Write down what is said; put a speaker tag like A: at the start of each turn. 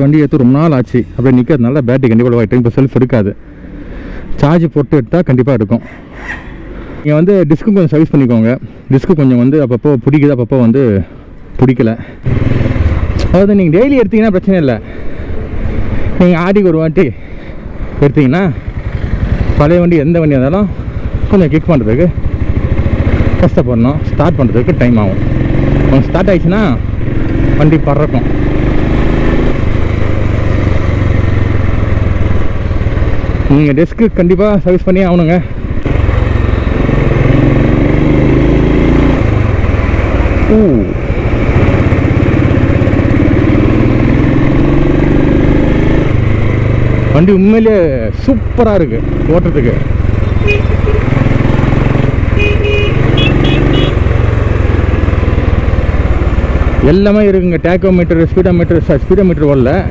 A: வண்டி எடுத்து ரொம்ப நாள் ஆச்சு அப்படியே நிற்கிறதுனால பேட்டரி கண்டிப்பாக ஆகிட்டு இப்போ செல்ஃப் எடுக்காது. சார்ஜ் போட்டு எடுத்தால் கண்டிப்பாக எடுக்கும். நீங்கள் வந்து டிஸ்க்கு கொஞ்சம் சர்வீஸ் பண்ணிக்கோங்க. டிஸ்க்கு கொஞ்சம் வந்து அப்பப்போ பிடிக்குது, அப்பப்போ வந்து பிடிக்கல. அதாவது நீங்கள் டெய்லி எடுத்திங்கன்னா பிரச்சனை இல்லை. நீங்கள் ஆடிக்கு ஒரு வாட்டி எடுத்திங்கன்னா பழைய வண்டி எந்த வண்டி இருந்தாலும் கொஞ்சம் கிக் பண்ணுறதுக்கு கஷ்டப்படணும். ஸ்டார்ட் பண்ணுறதுக்கு டைம் ஆகும். கொஞ்சம் ஸ்டார்ட் ஆகிடுச்சுன்னா வண்டி பறக்கும். நீங்கள் டெஸ்க்கு கண்டிப்பாக சர்வீஸ் பண்ணி ஆகணுங்க. வண்டி உண்மையிலே சூப்பராக இருக்குது ஓட்டுறதுக்கு. எல்லாமே இருக்குங்க. டேக்கோமீட்டர், ஸ்பீடோமீட்டர் வரல.